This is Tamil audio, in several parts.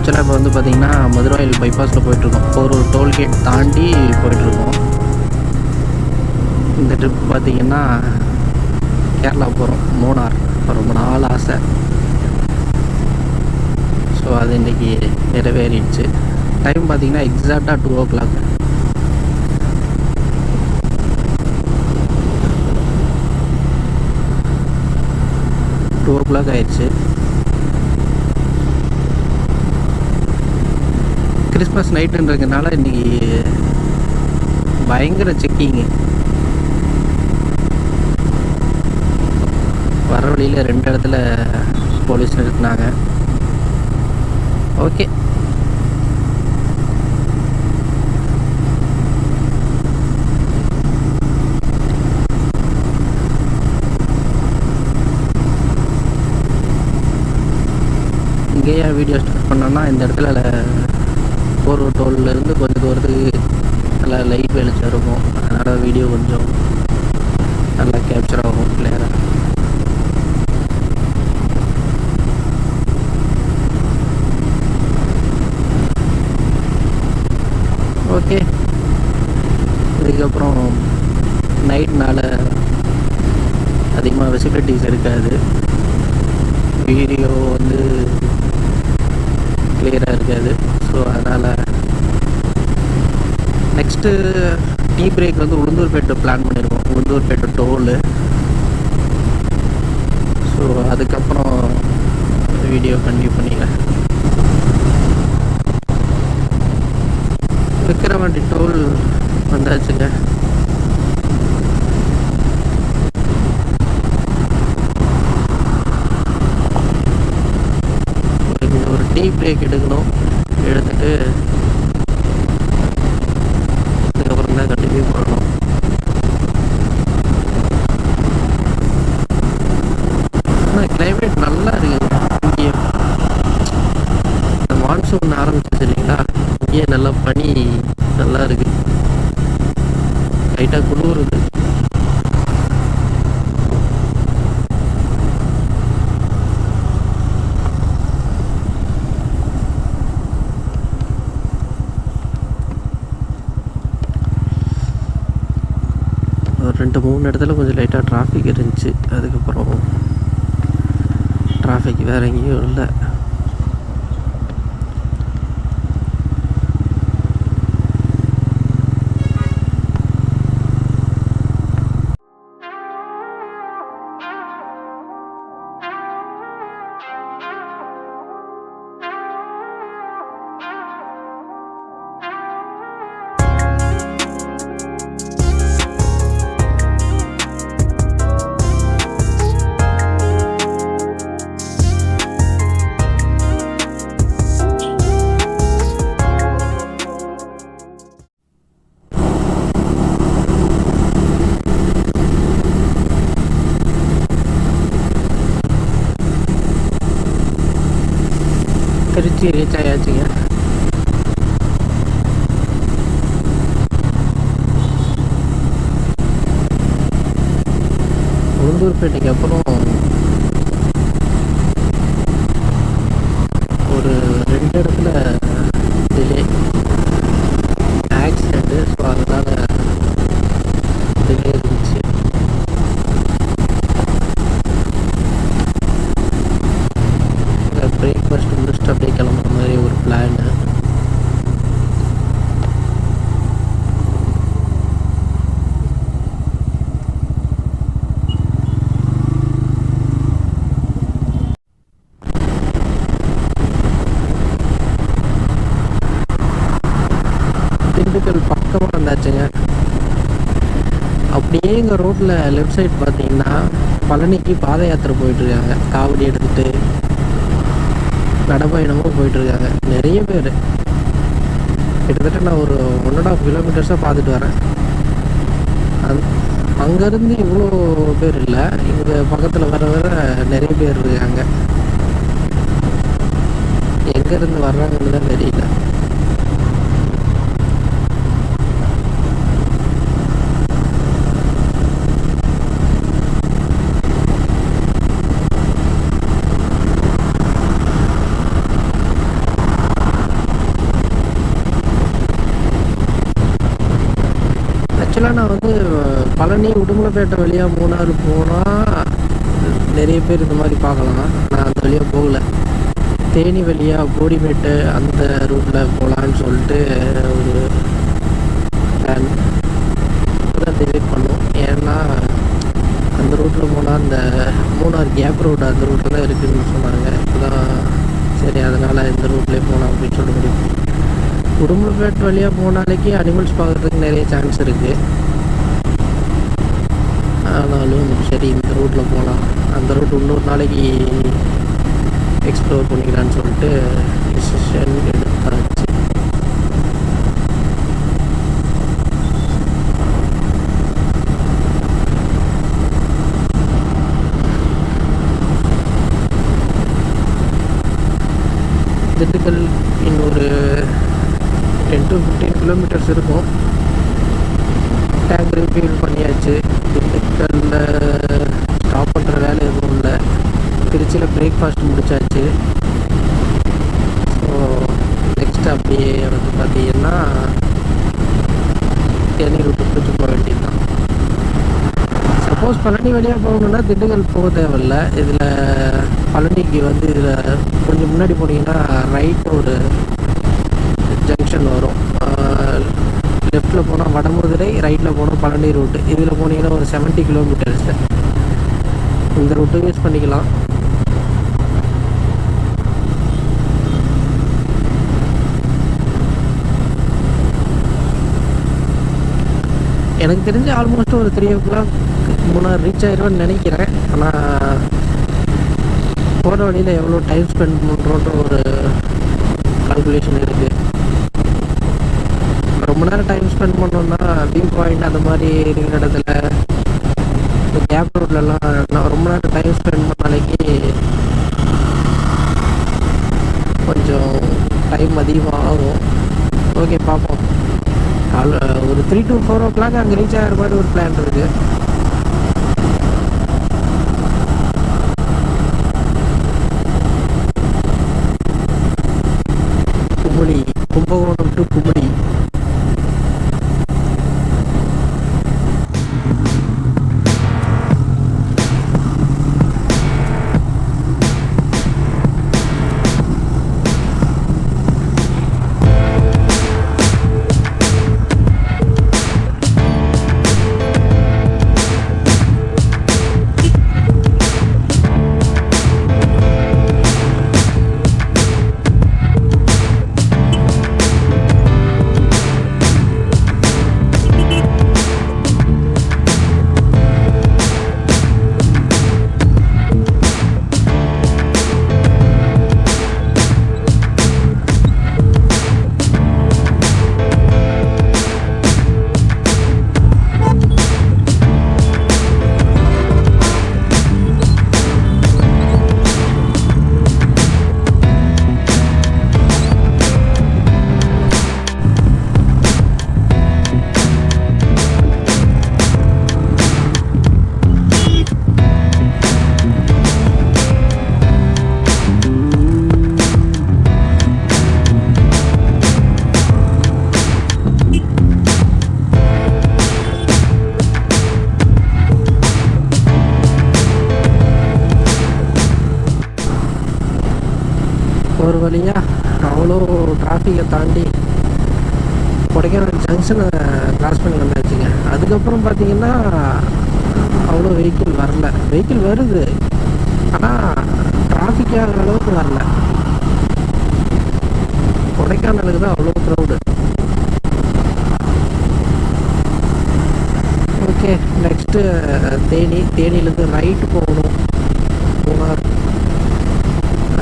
ஆக்சுவலாக இப்போ வந்து பார்த்திங்கன்னா மதுரவாயில் பைபாஸில் போயிட்டுருக்கோம். ஒரு டோல்கேட் தாண்டி போயிட்டுருக்கோம். இந்த ட்ரிப் பார்த்திங்கன்னா கேரளா போகிறோம், மூணார். ரொம்ப நாள் ஆசை. ஸோ அது இன்றைக்கி நிறைவேறிடுச்சு. டைம் பார்த்திங்கன்னா எக்ஸாக்டாக 2 o'clock. ஆயிடுச்சு. கிறிஸ்மஸ் நைட்டுன்றதுனால இன்றைக்கி பயங்கர செக்கிங்கு. வர வழியில் 2 இடத்துல போலீஸ் நிறுத்தினாங்க. ஓகே, இங்கேயே வீடியோ ஸ்டார்ட் பண்ணோன்னா இந்த இடத்துல ஒரு டோல்லேருந்து கொஞ்சம் தூரத்துக்கு நல்லா லைட் வெளிச்சம் இருக்கும். அதனால் வீடியோ கொஞ்சம் நல்லா கேப்சர் ஆகும் கிளியராக. ஓகே, இதுக்கப்புறம் நைட்னால் அதிகமாக விசிபிலிட்டிஸ் இருக்காது. வீடியோ வந்து கிளியராக இருக்காது. ஸோ அதனால் நெக்ஸ்ட்டு டீ பிரேக் வந்து உளுந்தூர்பேட்டை பிளான் பண்ணியிருக்கோம். உளுந்தூர்பேட்டை டோலு. ஸோ அதுக்கப்புறம் வீடியோ கண்டினியூ பண்ணிக்கிறேன். விக்கிரவாண்டி டோல் வந்தாச்சுங்க. ஒரு டீ பிரேக் எடுக்கணும். எடுத்துட்டு அதுக்கப்புறம் தான் கண்டினியூ பண்ணணும். ஆனால் கிளைமேட் நல்லா இருக்குது இங்கே. இந்த மான்சூன் ஆரம்பிச்சிச்சு இல்லைங்களா, இங்கே நல்லா பனி நல்லா இருக்குது. லைட்டாக குளிருது. ஒரு 2-3 இடத்துல கொஞ்சம் லைட்டாக டிராஃபிக் இருந்துச்சு. அதுக்கப்புறம் டிராஃபிக் வேறு எங்கேயும் இல்லை. திருச்சி ரீச் ஆயாச்சுங்க. உளுந்தூர்பேட்டைக்கு அப்புறம் ஒரு 2 இடத்துல டிலே ஆக்சிடெண்ட்டு. ஸோ அதனால் டிலே இருந்துச்சு. பிரேக்ஃபாஸ்ட் முடிச்சுட்டு அப்படியே கிளம்புற மாதிரி ஒரு பிளான். திண்டுக்கல் பக்கமாக வந்தாச்சுங்க. அப்படியே எங்கள் ரோட்டில் லெஃப்ட் சைடு பார்த்தீங்கன்னா பழனிக்கு பாத யாத்திரை போயிட்டுருக்காங்க. காவடி எடுத்துகிட்டு நடைப்பயணமும் போயிட்டுருக்காங்க நிறைய பேர். கிட்டத்தட்ட நான் ஒரு 1.5 கிலோமீட்டர்ஸாக பார்த்துட்டு வரேன். அங்கேருந்து இவ்வளோ பேர் இல்லை, இங்கே பக்கத்தில் வர நிறைய பேர் இருக்காங்க. எங்கேருந்து வர்றாங்கன்னு தான் தெரியல. பழனி உடுமலைப்பேட்டை வழியாக மூணாறு போனால் நிறைய பேர் இந்த மாதிரி பார்க்கலாம். நான் அந்த வழியாக போகல. தேனி வழியாக கோடிமேட்டு அந்த ரூட்டில் போகலான்னு சொல்லிட்டு ஒரு பிளான் தான் டிசைட் பண்ணோம். ஏன்னா அந்த ரூட்டில் போனால் அந்த மூணாறு கேப் ரோடு அந்த ரூட்டில் தான் இருக்குதுன்னு சொன்னாங்க. இப்போதான் சரி அதனால் இந்த ரூட்லேயே போகலாம் அப்படின்னு சொல்ல முடியும். உடுமலைப்பேட்டை வழியாக போனாலேக்கு அனிமல்ஸ் பார்க்குறதுக்கு நிறைய சான்ஸ் இருக்குது. ஆனாலும் சரி இந்த ரூட்டில் போகலாம், அந்த ரூட் இன்னொரு நாளைக்கு எக்ஸ்ப்ளோர் பண்ணிக்கலான்னு சொல்லிட்டு டிசிஷன் எடுத்தாச்சு. திண்டுக்கல் இன்னொரு 10 to 15 கிலோமீட்டர்ஸ் இருக்கும். டேங்க் ரிஃபில் பண்ணியாச்சு. திண்டுக்கல்லில் ஸ்டாப் பண்ணுற வேலை எதுவும் இல்லை. திருச்சியில் பிரேக்ஃபாஸ்ட் முடிச்சாச்சு. ஸோ நெக்ஸ்ட் அப்படியே வந்து பார்த்திங்கன்னா தேனி ரூட்டு பிடிச்சி போக வேண்டியது தான். சப்போஸ் பழனி வழியாக போகணுன்னா திண்டுக்கல் போக தேவையில்லை. இதில் பழனிக்கு வந்து இதில் கொஞ்சம் முன்னாடி போனீங்கன்னா ரைட் ஒரு ஜங்ஷன் வரும். லெஃப்ட்டில் போனால் வடமதுரை, ரைட்டில் போனால் பழனி ரூட்டு. இதில் போனீங்கன்னா ஒரு 70 கிலோமீட்டர்ஸ். இந்த ரூட்டு யூஸ் பண்ணிக்கலாம். எனக்கு தெரிஞ்சு ஆல்மோஸ்ட் ஒரு 3 o'clock மூணாறு ரீச் ஆயிடுவேன்னு நினைக்கிறேன். ஆனால் போகிற வழியில் எவ்வளோ டைம் ஸ்பெண்ட் பண்ணுறோன்ற ஒரு கால்குலேஷன் இருக்குது. ரொம்ப நேரம் டைம் ஸ்பெண்ட் பண்ணோன்னா வியூ பாயிண்ட் அந்த மாதிரி இருக்கிற இடத்துல இந்த கேப் ரோட்லலாம் நான் ரொம்ப நேரம் டைம் ஸ்பெண்ட் பண்ணாலேக்கு கொஞ்சம் டைம் அதிகமாக ஆகும். ஓகே பார்ப்போம். ஒரு 3 to 4 o'clock அங்கே ரீச் ஆகிற மாதிரி ஒரு பிளான் இருக்குது. கும்பளி, கும்பகோணம் டு கும்பளி. ஒரு வழியாக அவ்வளோ டிராஃபிக்கை தாண்டி கொடைக்கானல் ஜங்ஷனை கிராஸ் பண்ணி வந்தாச்சுங்க. அதுக்கப்புறம் பார்த்திங்கன்னா அவ்வளோ வெஹிக்கிள் வரல. வெஹிக்கிள் வருது, ஆனால் டிராஃபிக் ஆகிற அளவுக்கு வரல. கொடைக்கானலுக்கு தான் அவ்வளோ க்ரௌடு. ஓகே, நெக்ஸ்ட்டு தேனியிலேருந்து ரைட்டு போகணும் மூணார்.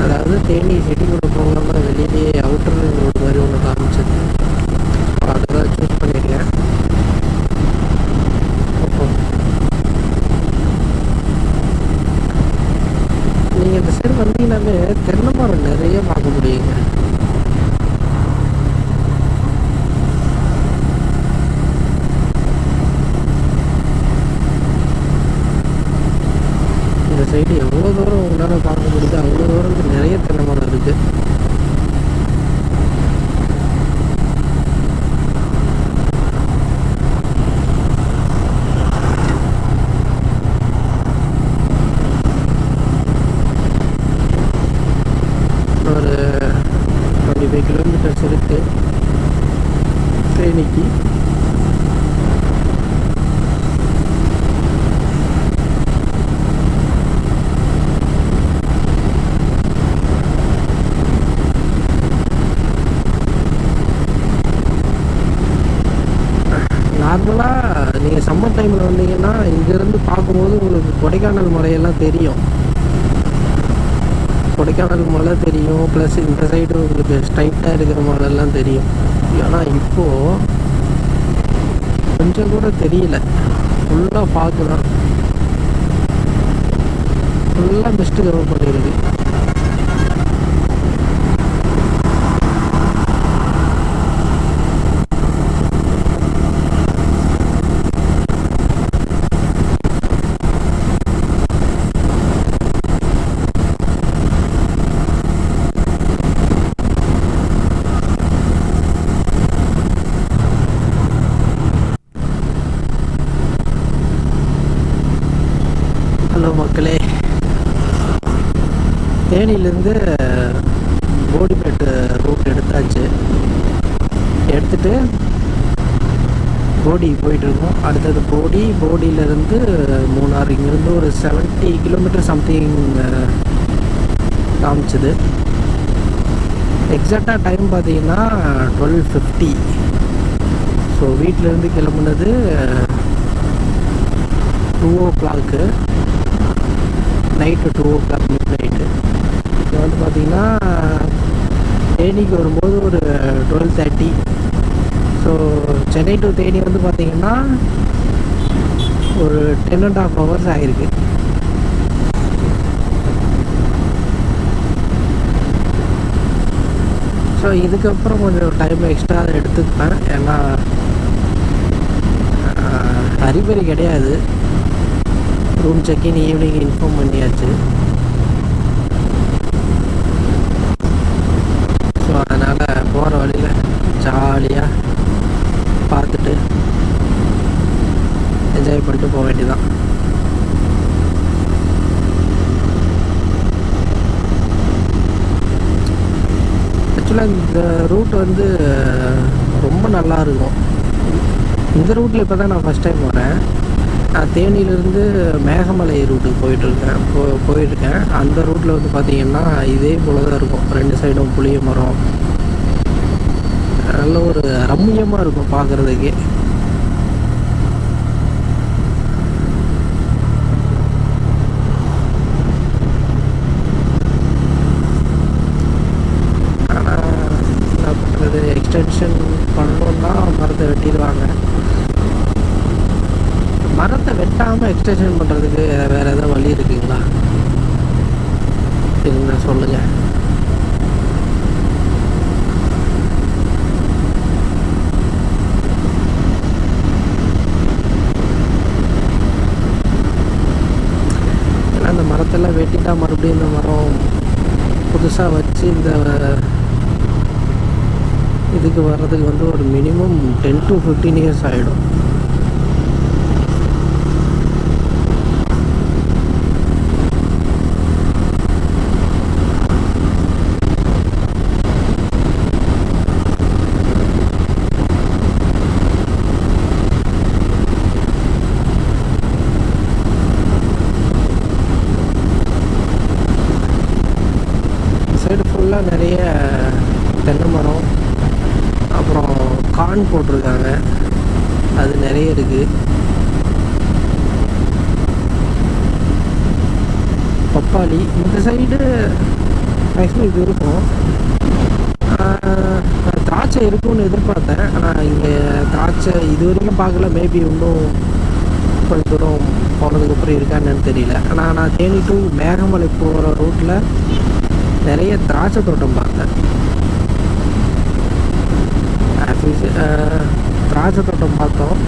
அதாவது தேனி சிட்டிக்குள்ளே போகாமல் வெளியிலேயே அவுட்டர் ரோடு மாதிரி ஒன்று காமிச்சது. அதுதான் சூஸ் பண்ணியிருக்கேன். நீங்கள் இந்த சைடு வந்தீங்கன்னாவே தென்னை மரம் நிறைய பார்க்க முடியுங்க. இந்த சைடு எவ்வளோ தூரம் உங்களால் பார்க்க முடியுது அவ்வளோ தூரத்துக்கு நிறைய தென்னை மரம் இருக்குது. 25 கிலோமீட்டர்ஸ் இருக்குது தேனிக்கு. நார்மலாக நீங்கள் சம்மர் டைமில் வந்தீங்கன்னா இங்கேருந்து பார்க்கும்போது உங்களுக்கு கொடைக்கானல் மலையெல்லாம் தெரியும். கொடைக்கானல் மலை தெரியும், ப்ளஸ் இந்த சைடு உங்களுக்கு ஸ்ட்ரைட்டாக இருக்கிற மலையெல்லாம் தெரியும். ஆனால் இப்போது கொஞ்சம் கூட தெரியல, ஃபுல்லாக பார்க்கலாம், ஃபுல்லாக மிஸ்ட்டு கவர் பண்ணியிருக்கு. ஹலோ மக்களே, தேனியிலேருந்து போடிமேட்டு ரூட் எடுத்தாச்சு. எடுத்துகிட்டு போடி போயிட்டுருக்கோம். அடுத்தது போடியிலேருந்து மூணார், இங்கேருந்து ஒரு 70 கிலோமீட்டர் சம்திங் காமிச்சுது. எக்ஸாக்டாக டைம் பார்த்தீங்கன்னா 12:50. ஸோ வீட்டிலேருந்து கிளம்புனது 2 o'clock, night 2 o'clock mid night. இது வந்து பார்த்திங்கன்னா தேனிக்கு வரும்போது ஒரு 12:30. ஸோ சென்னை டு தேனி வந்து பார்த்திங்கன்னா ஒரு 10.5 hours ஆகிருக்கு. ஸோ இதுக்கப்புறம் கொஞ்சம் டைம் எக்ஸ்ட்ரா எடுத்துப்பேன். ஏன்னா அறிபறி கிடையாது. ரூம் செக்இன் ஈவினிங் இன்ஃபார்ம் பண்ணியாச்சு. ஸோ அதனால் போகிற வழியில் ஜாலியாக பார்த்துட்டு என்ஜாய் பண்ணிட்டு போக வேண்டியதான். ஆக்சுவலாக இந்த ரூட் வந்து ரொம்ப நல்லா இருக்கும். இந்த ரூட்டில் இப்போ தான் நான் ஃபஸ்ட் டைம் போகிறேன். நான் தேனியிலேருந்து மேகமலை ரூட்டுக்கு போயிட்டுருக்கேன். அந்த ரூட்டில் வந்து பார்த்திங்கன்னா இதே போல தான் இருக்கும். 2 சைடும் புளிய மரம், நல்ல ஒரு ரம்மியமாக இருக்கும் பார்க்குறதுக்கே. ஆனால் என்ன பண்ணுறது, எக்ஸ்டென்ஷன் பண்ணணுன்னா மரத்தை வெட்டிடுவாங்க. மரத்தை வெட்டாமல் எக்ஸ்டென்ஷன் பண்ணுறதுக்கு வேறு எதாவது வழி இருக்குங்களா? என்ன சொல்லுங்கள். ஏன்னா அந்த மரத்தெல்லாம் வெட்டிட்டா மறுபடியும் இந்த மரம் புதுசாக வச்சு இந்த இதுக்கு வர்றதுக்கு வந்து ஒரு மினிமம் 10 to 15 years ஆகிடும். நிறைய தென்னை மரம், அப்புறம் கார்ன் போட்டிருக்காங்க, அது நிறைய இருக்குது. பப்பாளி இந்த சைடு மேக்ஸிமம் இது இருக்கும். திராட்சை இருக்கும்னு எதிர்பார்த்தேன். ஆனால் இங்கே திராட்சை இது வரைக்கும் பார்க்கல. மேபி இன்னும் கொஞ்சம் தூரம் போனதுக்கப்புறம் இருக்கான்னு தெரியல. ஆனால் நான் தேனி டு மேகமலை போகிற ரூட்டில் நிறைய திராட்சை தோட்டம் பார்த்தேன். திராட்சை தோட்டம் பார்த்தோம்.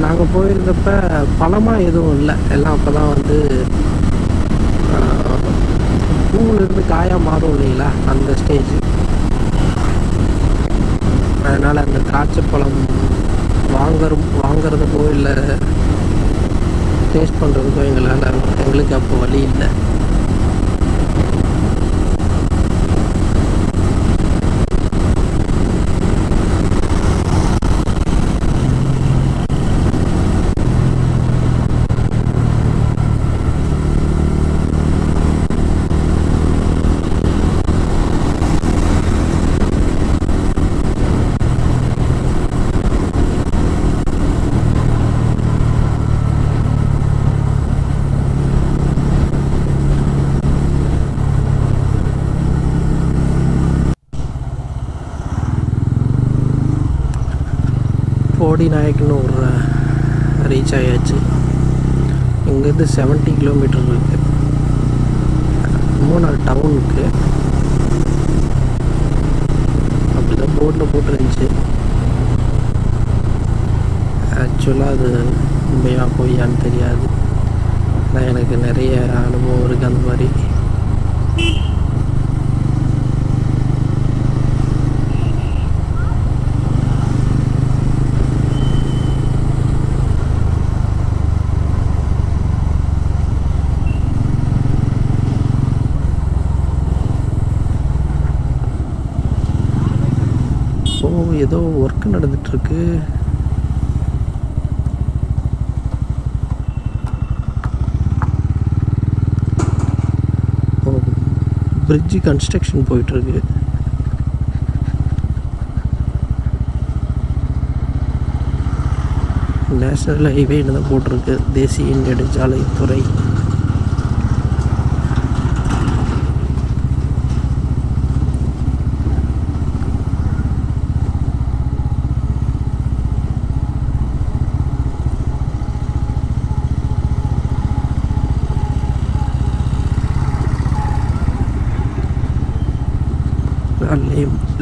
நாங்கள் போயிருந்தப்ப பழமாக எதுவும் இல்லை. எல்லாம் அப்போ தான் வந்து பூவிலேருந்து காயாக மாறும் இல்லைங்களா, அந்த ஸ்டேஜ். அதனால் அந்த திராட்சை பழம் வாங்கிறதுக்கோ இல்லை டேஸ்ட் பண்ணுறதுக்கோ எங்களுக்கு அப்போ வழி இல்லை. போடி நாயக்னு ஒரு ரீச் ஆயாச்சு. இங்கேருந்து 70 கிலோமீட்டர் இருக்குது மூணார் டவுனுக்கு. அப்படிதான் போர்டில் போட்டுருந்துச்சு. ஆக்சுவலாக அது உண்மையா பொய்யான்னு தெரியாது. ஆனால் எனக்கு நிறைய அனுபவம் இருக்குது அந்த மாதிரி. ஏதோ ஒர்க் நடந்துட்டுருக்கு. பிரிட்ஜு கன்ஸ்ட்ரக்ஷன் போயிட்டுருக்கு. நேஷ்னல் ஹைவேன்னு தான் போட்டிருக்கு, தேசிய நெடுஞ்சாலைத்துறை.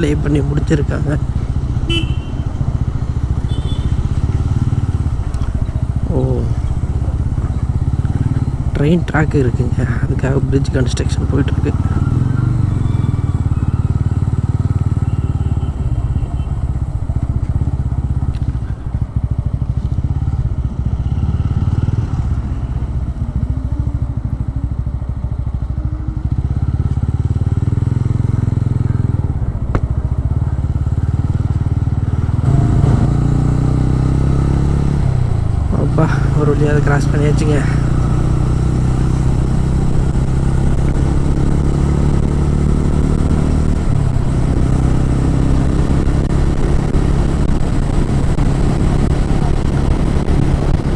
லே பண்ணி முடிச்சிருக்காங்க. ஓ, ட்ரெயின் ட்ராக் இருக்குங்க, அதுக்காக பிரிட்ஜ் கன்ஸ்ட்ரக்ஷன் போயிட்டுருக்கு. ஒரு வழியாக அதை கிராஸ் பண்ணியாச்சுங்க.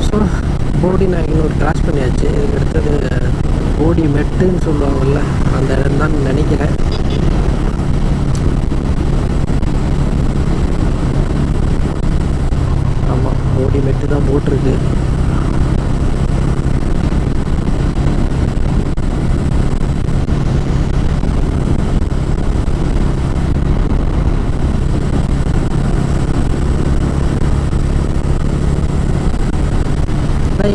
ஸோ போடி நாயக்கன் ஒரு கிராஸ் பண்ணியாச்சு. இதுக்கு அடுத்தது போடி மெட்டுன்னு சொல்லுவாங்கள்ல, அந்த இடம் தான் நினைக்கிறேன். ஆமாம், போடி மெட்டு தான் போட்டிருக்கு.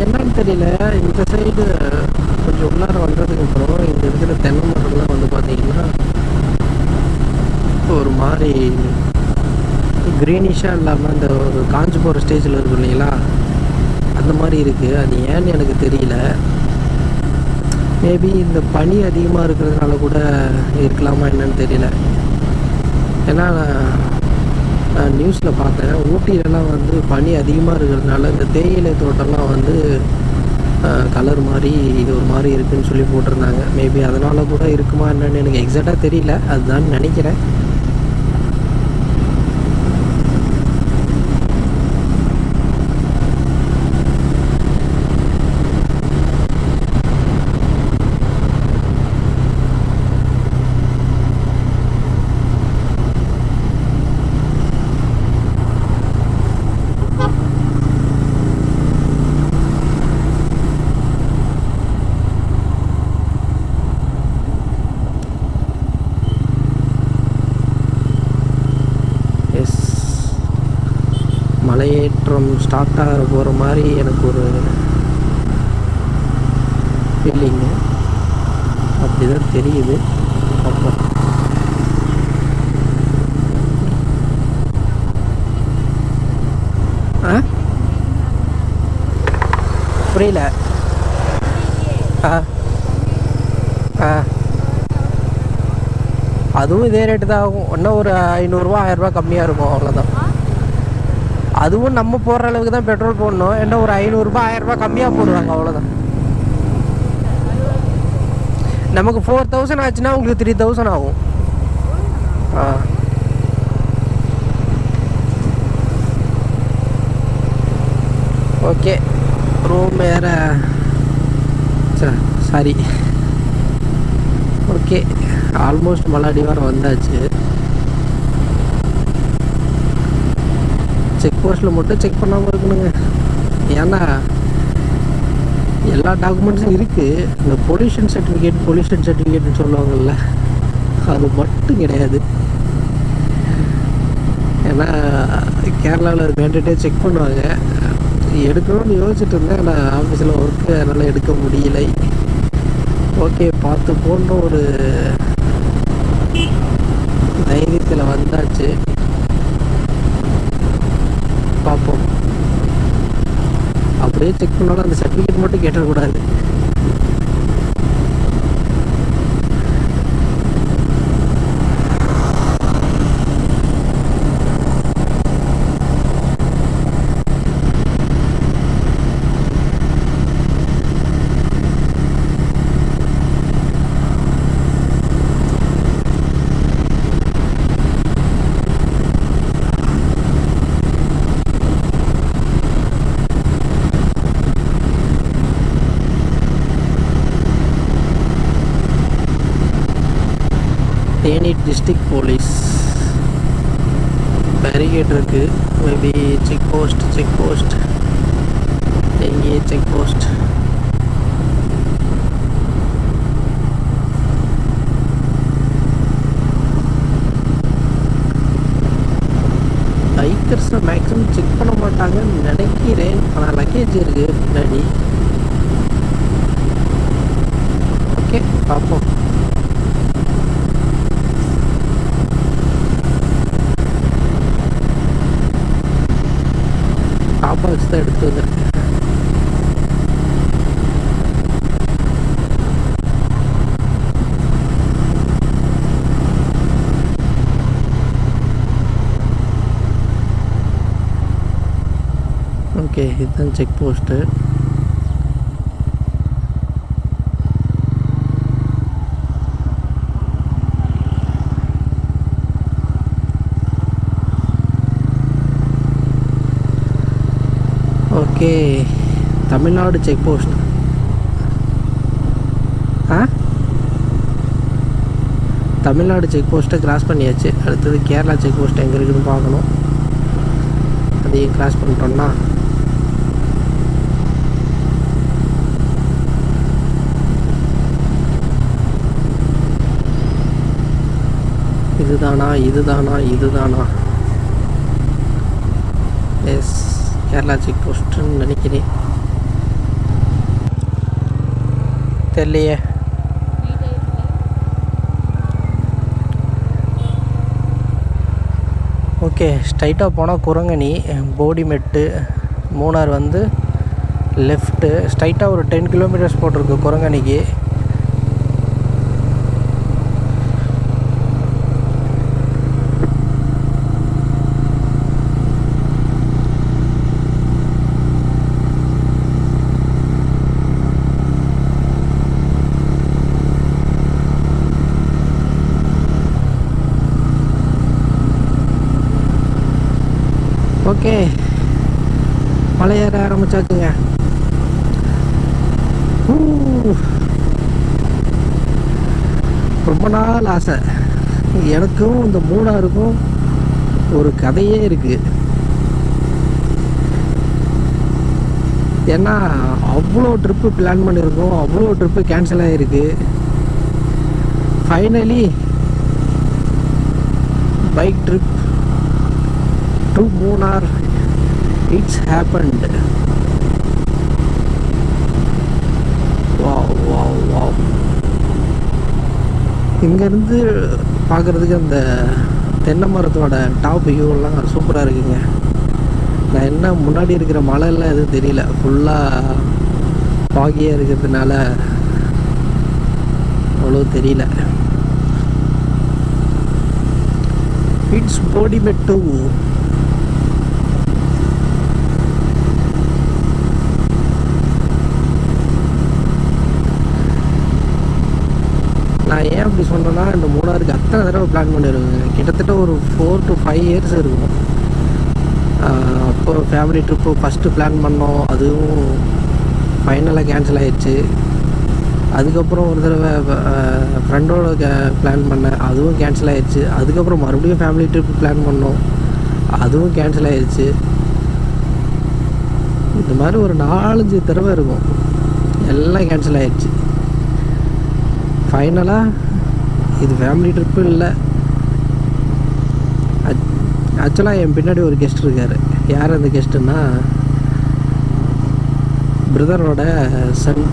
என்னன்னு தெரியல, இந்த சைடு கொஞ்சம் உள்ளார வந்ததுக்கு அப்புறம் இங்கே இருக்கிற தென்னை மரம்லாம் வந்து பார்த்தீங்கன்னா ஒரு மாதிரி க்ரீனிஷாக இல்லாமல் அந்த ஒரு காஞ்சி போகிற ஸ்டேஜில் இருக்கும் இல்லைங்களா, அந்த மாதிரி இருக்குது. அது ஏன்னு எனக்கு தெரியல. மேபி இந்த பனி அதிகமாக இருக்கிறதுனால கூட இருக்கலாமா என்னன்னு தெரியல. ஏன்னா நான் நியூஸில் பார்த்தேன், ஊட்டியிலலாம் வந்து பனி அதிகமாக இருக்கிறதுனால இந்த தேயிலை தோட்டம்லாம் வந்து கலர் மாதிரி இது ஒரு மாதிரி இருக்குதுன்னு சொல்லி போட்டிருந்தாங்க. மேபி அதனால் கூட இருக்குமா என்னன்னு எனக்கு எக்ஸாக்டாக தெரியல, அதுதான் நினைக்கிறேன். மலையேற்றம் ஸ்டார்ட் ஆகிற போகிற மாதிரி எனக்கு ஒரு ஃபீலிங்கு அப்படி தான் தெரியுது. அப்போ புரியல. அதுவும் இதே ரேட்டு தான் ஆகும். இன்னும் ஒரு 500ரூவா 1000ரூவா கம்மியாக இருக்கும், அவ்வளோதான். அதுவும் நம்ம போடுற அளவுக்கு தான் பெட்ரோல் போடணும். என்ன ஒரு 500ரூபா 1000ரூபா கம்மியாக போடுவாங்க, அவ்வளோதான். நமக்கு 4000 ஆச்சுன்னா உங்களுக்கு 3000 ஆகும். ஓகே, ரூம் வேறு சாரி. ஓகே, ஆல்மோஸ்ட் மலாடி வர வந்தாச்சு. செக் போஸ்ட்டில் மட்டும் செக் பண்ணாமல் இருக்கணுங்க. ஏன்னா எல்லா டாக்குமெண்ட்ஸும் இருக்குது. இந்த பொல்யூஷன் சர்டிஃபிகேட்னு சொல்லுவாங்கள்ல, அது மட்டும் கிடையாது. ஏன்னா கேரளாவில் அது மேண்டேட்டாக செக் பண்ணுவாங்க. எடுக்கணும்னு யோசிச்சுட்டு இருந்தேன். ஆனால் ஆஃபீஸில் ஒர்க்கு அதனால் எடுக்க முடியலை. ஓகே, பார்த்து போன்ற ஒரு தைரியத்தில் வந்தாச்சு. பார்ப்போம். அப்படியே செக் பண்ணாலும் அந்த சர்டிஃபிகேட் மட்டும் கேட்டக்கூடாது. தேனி டிஸ்ட்ரிக்ட் போலீஸ் பேரிகேட் இருக்குது. மேபி செக் போஸ்ட் எங்கேயே செக் போஸ்ட். பைக்கர்ஸை மேக்ஸிமம் செக் பண்ண மாட்டாங்கன்னு நினைக்கிறேன். ஆனால் லக்கேஜ் இருக்குது பின்னாடி. ஓகே, பார்ப்போம். பாக்ஸ் தான் எடுத்து வந்திருக்கேன். ஓகே, இதுதான் check post. Okay, Tamil Nadu check post. Tamil Nadu check போஸ்ட்டை கிராஸ் பண்ணியாச்சு. அடுத்தது கேரளா செக் போஸ்ட் எங்கே இருக்குதுன்னு பார்க்கணும். அதையும் கிராஸ் பண்ணிட்டோம்னா இதுதானா? எஸ், கேரளா செக் போஸ்ட்டுன்னு நினைக்கிறேன். தெரியலையே. ஓகே, ஸ்ட்ரைட்டாக போனால் குரங்கணி, போடிமெட்டு, மூணார் வந்து லெஃப்ட்டு. ஸ்ட்ரைட்டாக ஒரு 10 கிலோமீட்டர்ஸ் போட்டிருக்கு குரங்கணிக்கு. ஓகே, மலை ஏற ஆரம்பிச்சாச்சுங்க. ரொம்ப நாள் ஆசை எனக்கும் இந்த மூணாருக்கும் ஒரு கதையே இருக்குது. ஏன்னா அவ்வளோ ட்ரிப்பு பிளான் பண்ணியிருக்கோம், அவ்வளோ ட்ரிப்பு கேன்சல் ஆகிருக்கு. Finally bike trip to Munnar, it's happened. Wow. இங்கேருந்து பார்க்குறதுக்கு அந்த தென்னை மரத்தோட டாப் வியூவெல்லாம் சூப்பராக இருக்குங்க. நான் என்ன முன்னாடி இருக்கிற மலையெல்லாம் எதுவும் தெரியல, ஃபுல்லாக ஃபாகியாக இருக்கிறதுனால அவ்வளோ தெரியல. இட்ஸ் போடிமெட்டு. நான் ஏன் அப்படி சொன்னேன்னா, இந்த மூணாருக்கு அத்தனை தடவை பிளான் பண்ணிடுவேங்க. கிட்டத்தட்ட ஒரு 4 to 5 years இருக்கும். அப்போ ஃபேமிலி ட்ரிப்பு ஃபஸ்ட்டு பிளான் பண்ணோம், அதுவும் ஃபைனலாக கேன்சல் ஆகிடுச்சு. அதுக்கப்புறம் ஒரு தடவை ஃப்ரெண்டோட பிளான் பண்ணேன், அதுவும் கேன்சல் ஆகிடுச்சு. அதுக்கப்புறம் மறுபடியும் ஃபேமிலி ட்ரிப்பு பிளான் பண்ணோம், அதுவும் கேன்சல் ஆகிடுச்சு. இந்த மாதிரி ஒரு 4-5 தடவை இருக்கும், எல்லாம் கேன்சல் ஆகிடுச்சு. ஃபைனலாக இது ஃபேமிலி ட்ரிப்பு இல்லை. ஆக்சுவலாக என் பின்னாடி ஒரு கெஸ்ட் இருக்கார். யார் அந்த கெஸ்ட்டுன்னா பிரதரோட சன்,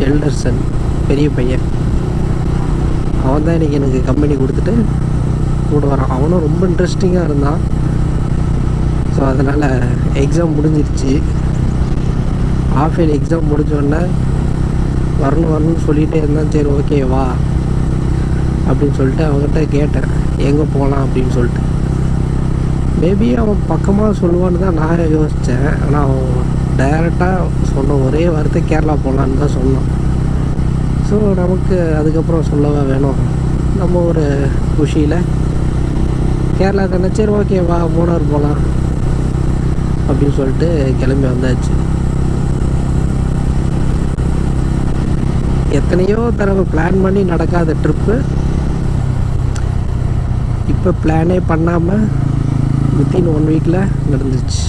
எல்டர் சன், பெரிய பையன். அவன் தான் இன்றைக்கி எனக்கு கம்பெனி கொடுத்துட்டு கூட வரான். அவனும் ரொம்ப இன்ட்ரெஸ்டிங்காக இருந்தான். ஸோ அதனால் எக்ஸாம் முடிஞ்சிருச்சு. ஆஃப் இயர்லி எக்ஸாம் முடிஞ்சோடனே வரணும்னு சொல்லிகிட்டே இருந்தான். சரி ஓகே வா அப்படின்னு சொல்லிட்டு அவங்ககிட்ட கேட்டேன் எங்கே போகலாம் அப்படின்னு சொல்லிட்டு. மேபி அவன் பக்கமாக சொல்லுவான்னு தான் நான் யோசித்தேன். ஆனால் அவன் டைரெக்டாக சொன்ன ஒரே வார்த்தை கேரளா போகலான்னு தான் சொன்னான். ஸோ நமக்கு அதுக்கப்புறம் சொல்லவா வேணும், நம்ம ஒரு குஷியில் கேரளா தானே, சரி ஓகே வா மூணார் போகலாம் அப்படின்னு சொல்லிட்டு கிளம்பி வந்தாச்சு. எத்தனையோ தடவை பிளான் பண்ணி நடக்காத ட்ரிப்பு இப்போ பிளானே பண்ணாமல் வித்தின் 1 வீக்கில் நடந்துச்சு.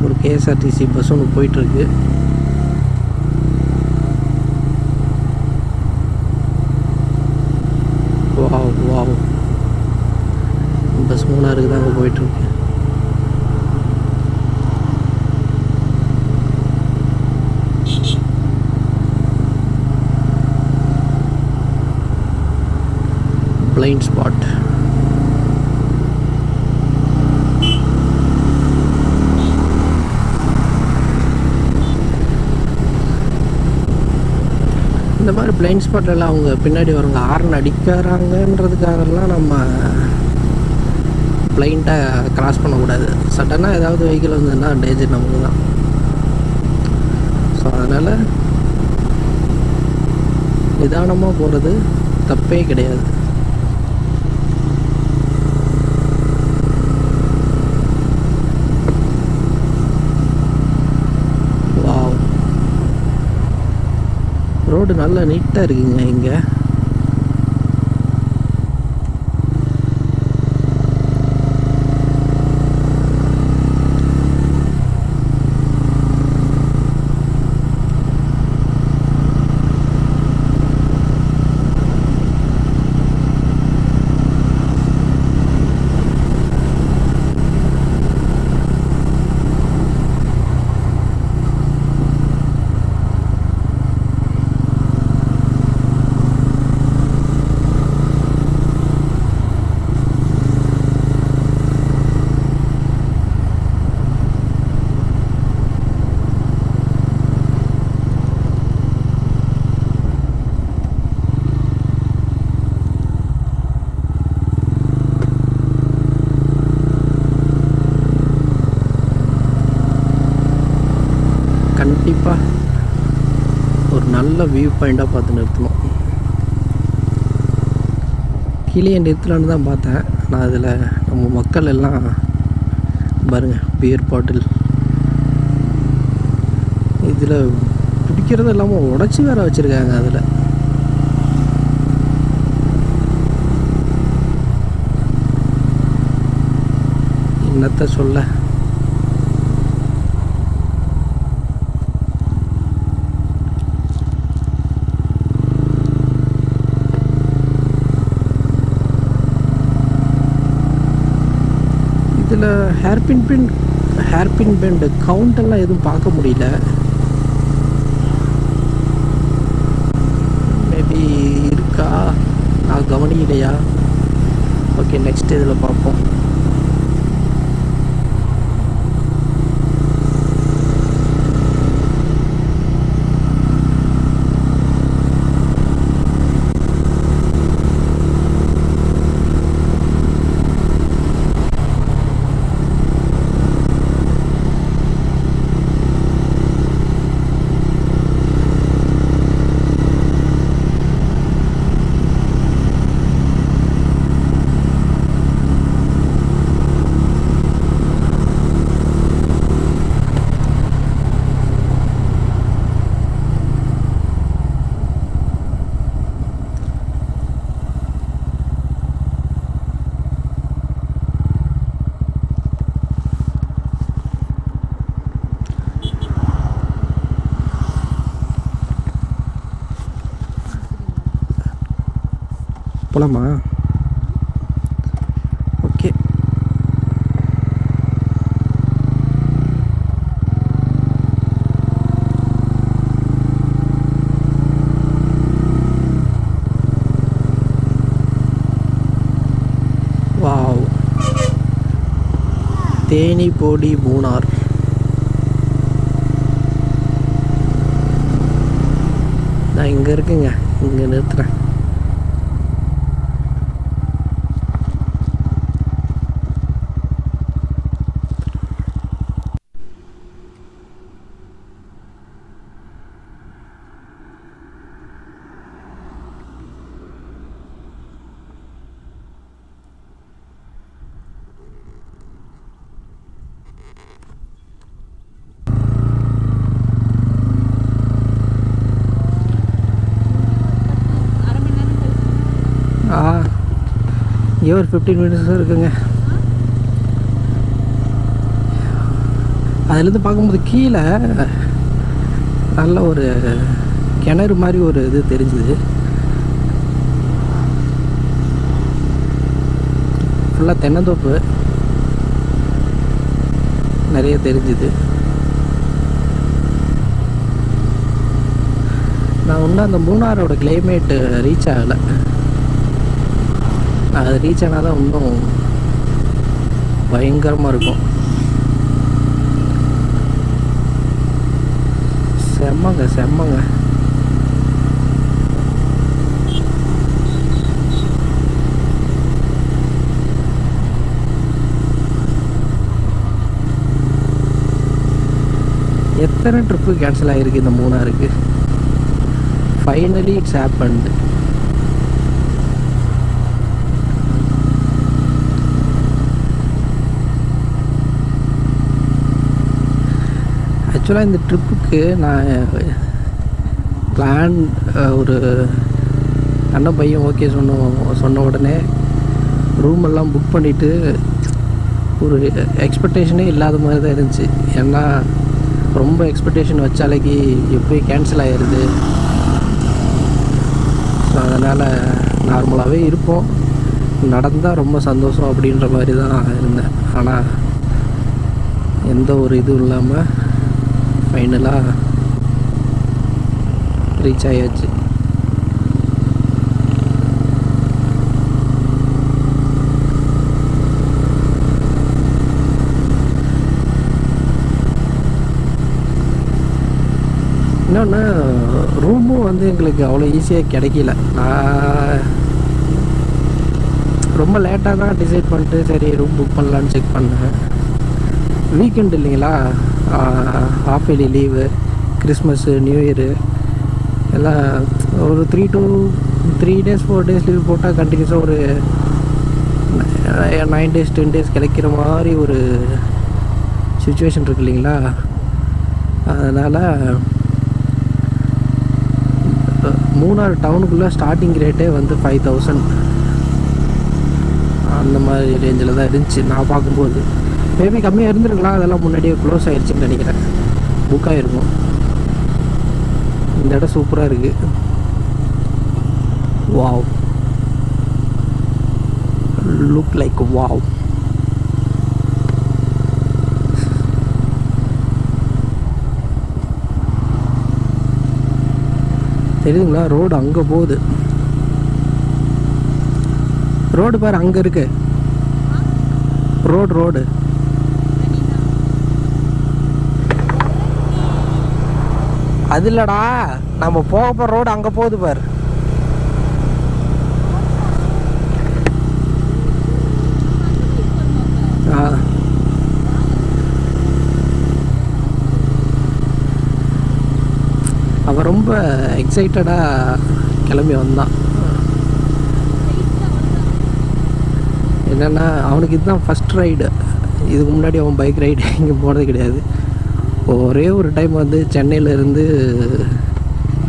ஒரு கேஎஸ்ஆர்டிசி பஸ் ஒன்று போயிட்டுருக்கு. வாவ் வாவ், பஸ் மூணாருக்கு தான் அங்கே போயிட்டுருக்கு. Blind spot. இந்த மாதிரி பிளைண்ட் ஸ்பாட்லாம் அவங்க பின்னாடி வரவங்க ஹார்ன் அடிக்கிறாங்கன்றதுக்காகலாம் நம்ம பிளைண்டாக கிராஸ் பண்ணக்கூடாது. சடனாக ஏதாவது வெஹிக்கிள் வந்ததுன்னா டேஞ்சர் நமக்கு தான். ஸோ அதனால் நிதானமாக போகிறது தப்பே கிடையாது. வாவ், ரோடு நல்லா நீட்டாக இருக்குங்க இங்கே. கண்டிப்பாக ஒரு நல்ல வியூ பாயிண்ட்டாக பார்த்து நிறுத்தணும். கீழே நிறுத்தலான்னு தான் பார்த்தேன். நான் அதில் நம்ம மக்கள் எல்லாம் பாருங்கள், பியர் பாட்டில் இதில் பிடிக்கிறது இல்லாமல் உடச்சி வேறு வச்சுருக்காங்க. அதில் என்னத்தை சொல்ல. இதில் ஹேர்பின் பெண்டு கவுண்டெல்லாம் எதுவும் பார்க்க முடியல. மேபி இருக்கா, நான் கவனிக்கலையா. ஓகே, நெக்ஸ்ட் இதில் பார்ப்போம். போலாமா? ஓகே. வாவ், தேனி போடி மூணார். நான் இங்கே இருக்குங்க, இங்கே நிறுத்துறேன். இங்கே ஒரு 15 மினிட்ஸ் இருக்குங்க. அதுலேருந்து பார்க்கும்போது கீழே நல்ல ஒரு கிணறு மாதிரி ஒரு இது தெரிஞ்சுது. ஃபுல்லாக தென்னந்தோப்பு நிறைய தெரிஞ்சுது. நான் இன்னும் அந்த மூணாரோட கிளைமேட்டு ரீச் ஆகலை. அது ரீச் ஆனால் தான் இன்னும் பயங்கரமாக இருக்கும். செம்மங்க செம்மங்க. எத்தனை ட்ரிப்பு கேன்சல் ஆகிருக்கு இந்த மூணாருக்கு. Finally it's happened. ஆக்சுவலாக இந்த ட்ரிப்புக்கு நான் பிளான் ஒரு அண்ணன் பையன் ஓகே சொன்ன உடனே ரூமெல்லாம் புக் பண்ணிவிட்டு ஒரு எக்ஸ்பெக்டேஷனே இல்லாத மாதிரி தான் இருந்துச்சு. ஏன்னா ரொம்ப எக்ஸ்பெக்டேஷன் வச்சாலேக்கு எப்போயே கேன்சல் ஆகிடுது. ஸோ அதனால் நார்மலாகவே இருப்போம், நடந்தால் ரொம்ப சந்தோஷம் அப்படின்ற மாதிரி தான் இருந்தேன். ஆனால் எந்த ஒரு இதுவும் இல்லாமல் ஃபைனலாக ரீச் ஆயாச்சு. இன்னொன்று ரூமும் வந்து எங்களுக்கு அவ்வளோ ஈஸியாக கிடைக்கல. நான் ரொம்ப லேட்டாக தான் டிசைட் பண்ணிட்டு சரி ரூம் புக் பண்ணலான்னு செக் பண்ணேன். வீக்கெண்ட் இல்லைங்களா, half yearly leave, Christmas, new year எல்லாம் ஒரு 3 days 4 days லீவ் போட்டால் கண்டினியூஸாக ஒரு 9 days 10 days கிடைக்கிற மாதிரி ஒரு சுச்சுவேஷன் இருக்கு இல்லைங்களா. அதனால் மூணார் டவுனுக்குள்ளே ஸ்டார்டிங் ரேட்டே வந்து 5000 அந்த மாதிரி ரேஞ்சில் தான் இருந்துச்சு நான் பார்க்கும்போது. மேபி கம்மியாக இருந்திருக்கலாம், அதெல்லாம் முன்னாடியே க்ளோஸ் ஆகிடுச்சின்னு நினைக்கிறேன், புக் ஆகிருக்கும். இந்த இடம் சூப்பராக இருக்குது. Wow, look like wow. தெரியுதுங்களா, ரோடு அங்கே போகுது. ரோடு பாரு அங்கே இருக்கு, ரோடு அது இல்லடா, நம்ம போக போகிற ரோடு அங்கே போகுது பாரு. அவன் ரொம்ப எக்ஸைட்டடாக கிளம்பி வந்தான். என்னென்னா அவனுக்கு இதுதான் ஃபஸ்ட் ரைடு. இதுக்கு முன்னாடி அவன் பைக் ரைடு இங்கே போனது கிடையாது. ஒரே ஒரு டைம் வந்து சென்னையிலேருந்து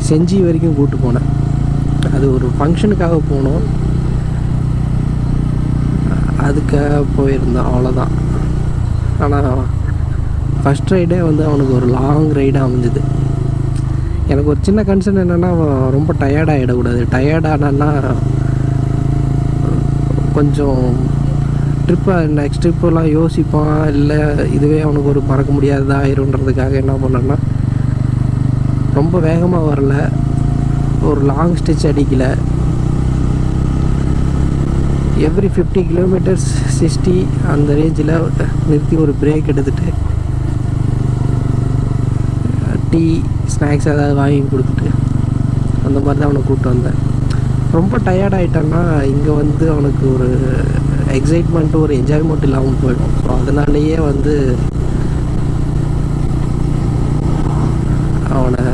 செஞ்சி வரைக்கும் கூப்பிட்டு போனேன். அது ஒரு ஃபங்க்ஷனுக்காக போனோம், அதுக்காக போயிருந்தான், அவ்வளோதான். ஆனால் ஃபஸ்ட் ரைடே வந்து அவனுக்கு ஒரு லாங் ரைடாக அமைஞ்சுது. எனக்கு ஒரு சின்ன கன்சர்ன் என்னென்னா, அவன் ரொம்ப டயர்டாகிடக்கூடாது. டயர்டானா கொஞ்சம் நெக்ஸ்ட் ட்ரிப்பெல்லாம் யோசிப்பான், இல்லை இதுவே அவனுக்கு ஒரு மறக்க முடியாததாக ஆயிருன்றதுக்காக என்ன பண்ணேன்னா, ரொம்ப வேகமாக வரல, ஒரு லாங் ஸ்டிச் அடிக்கலை. எவ்ரி 50 கிலோமீட்டர்ஸ் 60 அந்த ரேஞ்சில் நிறுத்தி ஒரு பிரேக் எடுத்துகிட்டு டீ ஸ்நாக்ஸ் ஏதாவது வாங்கி கொடுத்துட்டு அந்த மாதிரி தான் அவனை கூப்பிட்டு வந்தேன். ரொம்ப டயர்ட் ஆகிட்டான்னா இங்கே வந்து அவனுக்கு ஒரு எக்ஸைட்மெண்ட்டு ஒரு என்ஜாய்மெண்ட் இல்லாமல் போயிடும். ஸோ அதனாலேயே வந்து அவனை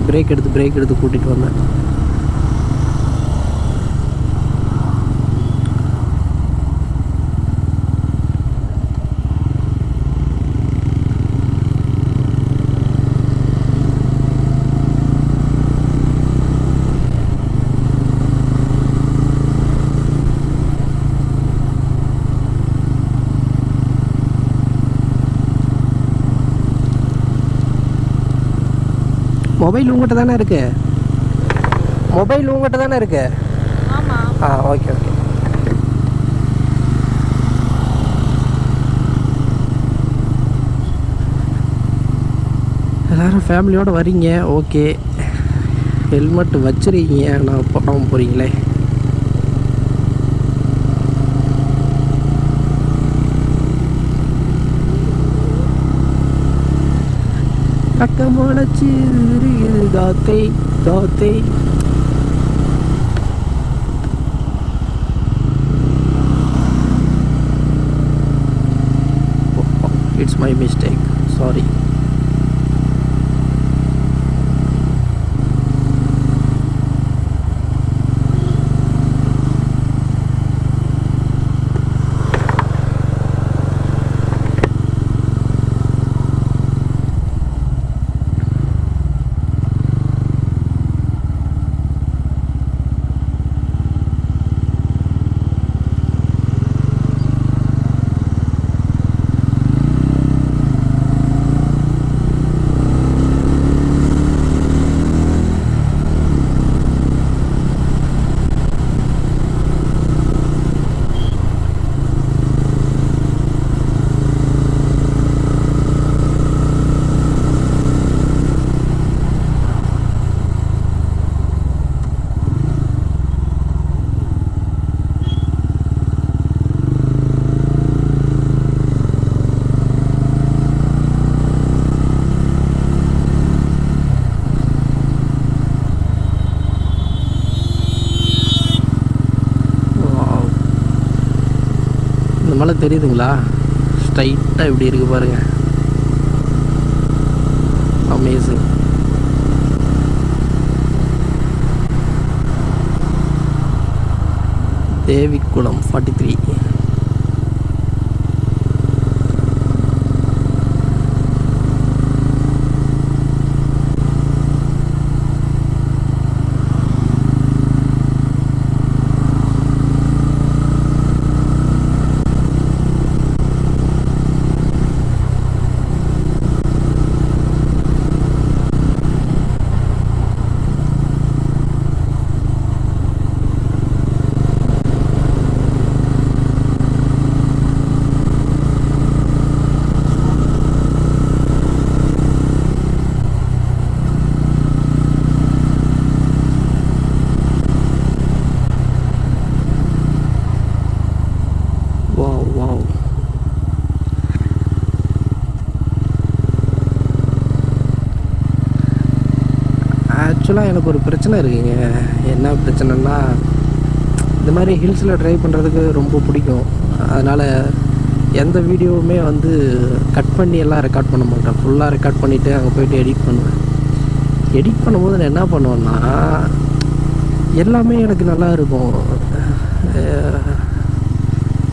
பிரேக் எடுத்து கூட்டிகிட்டு வந்தேன். மொபைல் உங்கள்கிட்ட தானே இருக்கு? மொபைல் உங்கள்கிட்ட தானே இருக்கு? ஓகே. எல்லோரும் ஃபேமிலியோடு வரீங்க, ஓகே. ஹெல்மெட் வச்சுருக்கீங்க, நான் போடாமல் போகிறீங்களே. பக்கமானச்சு தாத்தை தாத்தை. It's my mistake, sorry. மலை தெரியுதுங்களா? ஸ்ட்ரைட்டாக இப்படி இருக்கு பாருங்க, அமேசிங். தேவிக்குளம் 43. ஆக்சுவலாக எனக்கு ஒரு பிரச்சனை இருக்குங்க. என்ன பிரச்சனைன்னா, இந்த மாதிரி ஹில்ஸில் ட்ரைவ் பண்ணுறதுக்கு ரொம்ப பிடிக்கும். அதனால் எந்த வீடியோவுமே வந்து கட் பண்ணி எல்லாம் ரெக்கார்ட் பண்ண மாட்டேன். ஃபுல்லாக ரெக்கார்ட் பண்ணிவிட்டு அங்கே போய்ட்டு எடிட் பண்ணுவேன். எடிட் பண்ணும்போது நான் என்ன பண்ணுவேன்னா, எல்லாமே எனக்கு நல்லா இருக்கும்.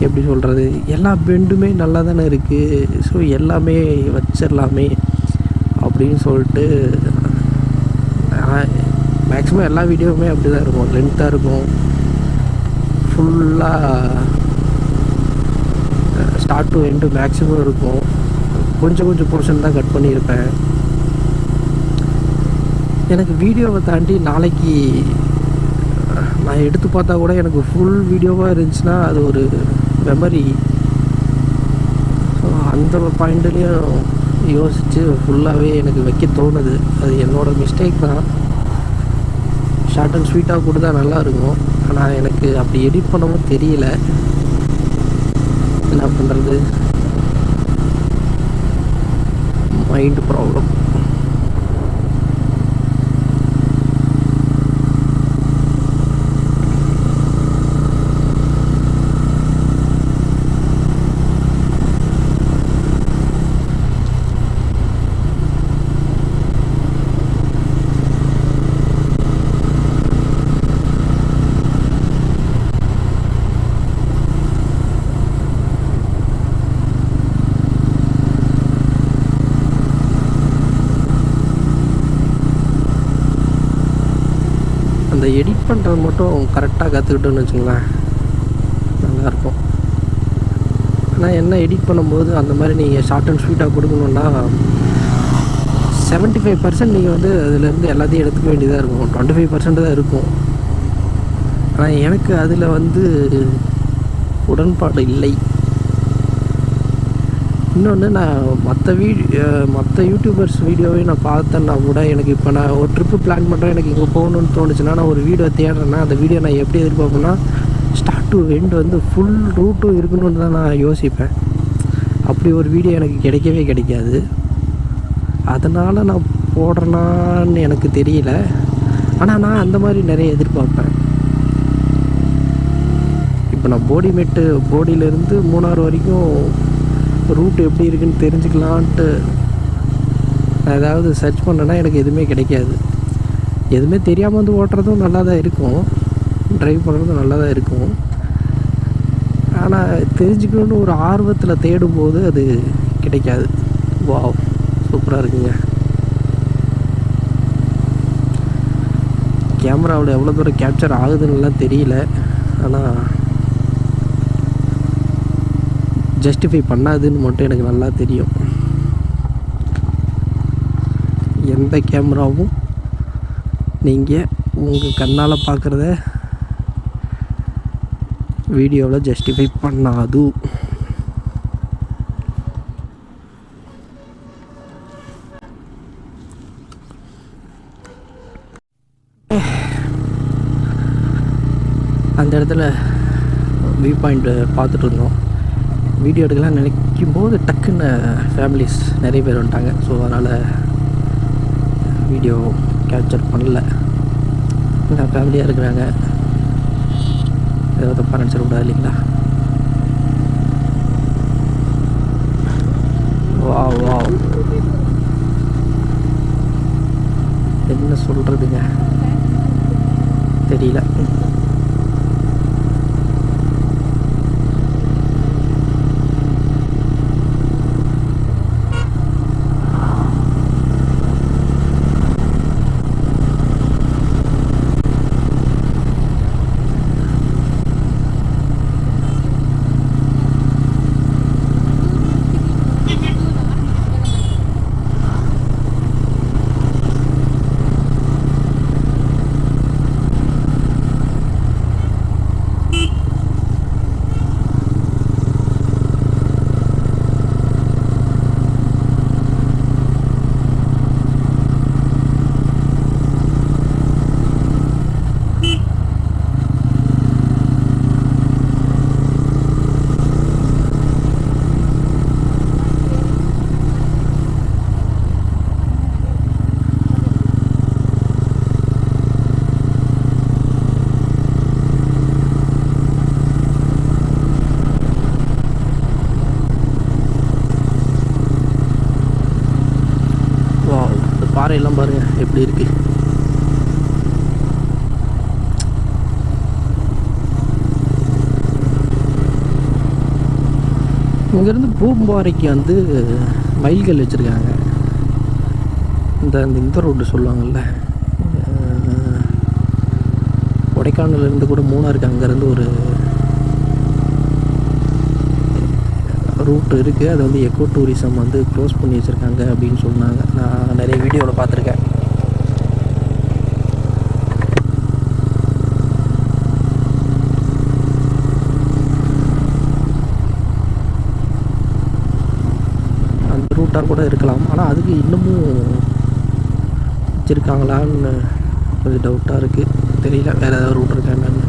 எப்படி சொல்கிறது, எல்லா பெண்டுமே நல்லா தானே இருக்குது, ஸோ எல்லாமே வச்சிடலாமே அப்படின்னு சொல்லிட்டு மேக்ஸிமம் எல்லா வீடியோவுமே அப்படி தான் இருக்கும். லென்த்தாக இருக்கும். ஃபுல்லாக ஸ்டார்ட் டு எண்டு மேக்ஸிமம் இருக்கும். கொஞ்சம் போர்ஷன் தான் கட் பண்ணியிருப்பேன். எனக்கு வீடியோவை தாண்டி நான் எடுத்து பார்த்தா கூட எனக்கு ஃபுல் வீடியோவாக இருந்துச்சுன்னா அது ஒரு மெமரி. ஸோ அந்த பாயிண்ட்லேயும் யோசித்து ஃபுல்லாகவே எனக்கு வைக்க தோணுது. அது என்னோடய மிஸ்டேக் தான். ஷார்ட் அண்ட் ஸ்வீட்டாக கொடுத்தா நல்லாயிருக்கும். ஆனால் எனக்கு அப்படி எடிட் பண்ணவும் தெரியல. என்ன பண்ணுறது, மைண்ட் ப்ராப்ளம். அந்த எடிட் பண்ணுறது மட்டும் கரெக்டாக கற்றுக்கிட்டோன்னு வச்சுங்களேன், நல்லாயிருக்கும். ஆனால் என்ன எடிட் பண்ணும்போது அந்த மாதிரி நீங்கள் ஷார்ட் அண்ட் ஸ்வீட்டாக கொடுக்கணுன்னா 75% நீங்கள் வந்து அதுலேருந்து எல்லாத்தையும் எடுத்துக்க வேண்டியதாக இருக்கும். 25% தான் இருக்கும். ஆனால் எனக்கு அதில் வந்து உடன்பாடு இல்லை. இன்னொன்று, நான் மற்ற யூடியூபர்ஸ் வீடியோவை நான் பார்த்தேன்னா கூட எனக்கு இப்போ நான் ஒரு ட்ரிப்பு பிளான் பண்ணுறேன், எனக்கு இங்கே போகணுன்னு தோணுச்சுன்னா நான் ஒரு வீடியோ தேடுறேன்னா அந்த வீடியோ நான் எப்படி எதிர்பார்ப்பேன்னா ஸ்டார்ட் டு எண்ட் வந்து ஃபுல் ரூட்டும் இருக்கணும்னு தான் நான் யோசிப்பேன். அப்படி ஒரு வீடியோ எனக்கு கிடைக்கவே கிடைக்காது. அதனால் நான் போடுறேனான்னு எனக்கு தெரியல. ஆனால் நான் அந்த மாதிரி நிறைய எதிர்பார்ப்பேன். இப்போ நான் போடியிலேருந்து மூணாறு வரைக்கும் ரூட் எப்படி இருக்குன்னு தெரிஞ்சுக்கலான்ட்டு நான் ஏதாவது சர்ச் பண்ணேன்னா எனக்கு எதுவுமே கிடைக்காது. எதுவுமே தெரியாமல் வந்து ஓட்டுறதும் நல்லா தான் இருக்கும், ட்ரைவ் பண்ணுறதும் நல்லா தான் இருக்கும். ஆனால் தெரிஞ்சுக்கணுன்னு ஒரு ஆர்வத்தில் தேடும்போது அது கிடைக்காது. வாவ், சூப்பராக இருக்குங்க. கேமராவில் எவ்வளோ தூரம் கேப்சர் ஆகுதுன்னுலாம் தெரியல. ஆனால் ஜஸ்டிஃபை பண்ணாதுன்னு மட்டும் எனக்கு நல்லா தெரியும். எந்த கேமராவும் நீங்கள் உங்கள் கண்ணால் பார்க்குறத வீடியோவில் ஜஸ்டிஃபை பண்ணாது. அந்த இடத்துல வியூ பாயிண்ட் பார்த்துட்டு இருந்தோம். வீடியோ எடுக்கலாம் நினைக்கும் போது டக்குன்னு ஃபேமிலிஸ் நிறைய பேர் வந்துட்டாங்க. ஸோ அதனால் வீடியோ கேப்சர் பண்ணல. ஃபேமிலியாக இருக்கிறாங்க, ஏதோ தப்பாக நினச்சிடக்கூடாது இல்லைங்களா. வா வா, என்ன சொல்கிறதுங்க தெரியல. பாறையெல்லாம் பாருங்கள் எப்படி இருக்குது. இங்கேருந்து பூம்பாறைக்கு வந்து மயில்கள் வச்சுருக்காங்க. இந்த ரோடு சொல்லுவாங்கள்ல, கொடைக்கானல்லேருந்து கூட மூணாருக்கு அங்கேருந்து ஒரு ரூட் இருக்குது. அது வந்து எக்கோ டூரிசம் வந்து க்ளோஸ் பண்ணி வச்சுருக்காங்க அப்படின்னு சொன்னாங்க. நான் நிறைய வீடியோவில் பார்த்துருக்கேன். ரூட்டாக கூட இருக்கலாம். ஆனால் அதுக்கு இன்னமும் வச்சுருக்காங்களான்னு கொஞ்சம் டவுட்டாக இருக்குது. தெரியல வேறு ஏதாவது ரூட் இருக்கா என்னன்னு.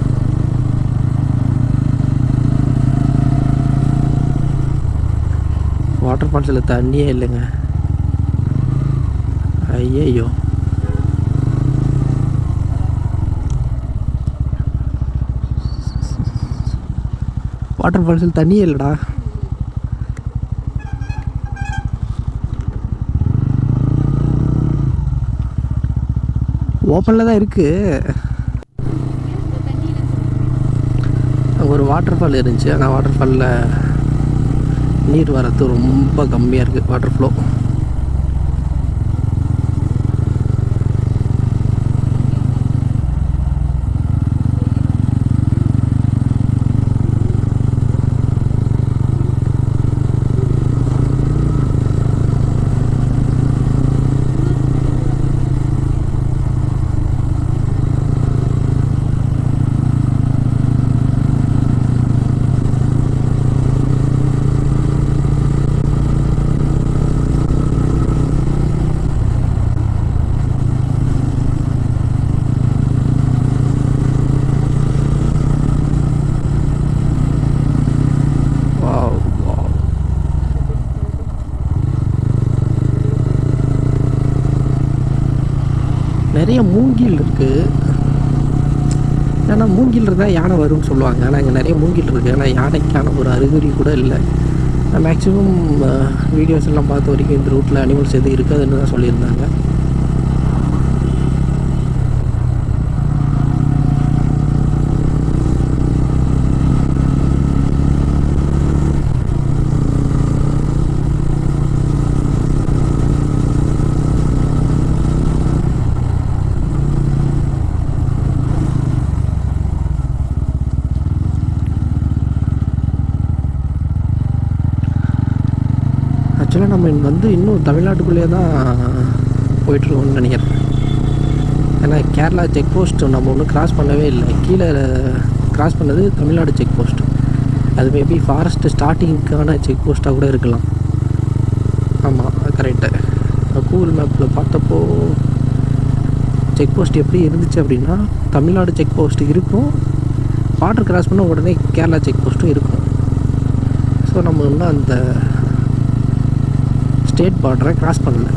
வாட்டர் ஃபால்ஸில் தண்ணியே இல்லைங்க. ஐயோ, வாட்டர் ஃபால்ஸில் தண்ணியே இல்லைடா. ஓப்பனில் தான் இருக்குது. அங்கே ஒரு வாட்டர் ஃபால் இருந்துச்சு. ஆனால் வாட்டர் ஃபாலில் நீர் வரது ரொம்ப கம்மியாக இருக்குது, வாட்டர் ஃப்ளோ. நிறைய மூங்கில் இருக்குது. ஏன்னா மூங்கில் இருந்தால் யானை வரும்னு சொல்லுவாங்க. ஆனால் இங்கே நிறைய மூங்கில் இருக்குது. ஆனால் யானைக்கான ஒரு அறிகுறி கூட இல்லை. மேக்ஸிமம் வீடியோஸ் எல்லாம் பார்த்த வரைக்கும் இந்த ரூட்டில் அனிமல்ஸ் எதுவும் இருக்காதுன்னு தான் சொல்லியிருந்தாங்க. ஆக்சுவலாக நம்ம வந்து இன்னும் தமிழ்நாட்டுக்குள்ளேயே தான் போயிட்டுருக்கோம்னு நினைக்கிறேன். ஏன்னா கேரளா செக் போஸ்ட் நம்ம ஒன்றும் கிராஸ் பண்ணவே இல்லை. கீழே கிராஸ் பண்ணது தமிழ்நாடு செக் போஸ்ட். அது மேபி ஃபாரஸ்ட்டு ஸ்டார்டிங்க்கான செக் போஸ்ட்டாக கூட இருக்கலாம். ஆமாம், கரெக்டு. கூகுள் மேப்பில் பார்த்தப்போ செக் போஸ்ட் எப்படி இருந்துச்சு அப்படின்னா, தமிழ்நாடு செக் போஸ்ட் இருக்கும், பார்டர் கிராஸ் பண்ண உடனே கேரளா செக் போஸ்ட்டும் இருக்கும். ஸோ நம்ம இன்னும் அந்த ஸ்டேட் பார்டரை கிராஸ் பண்ணல.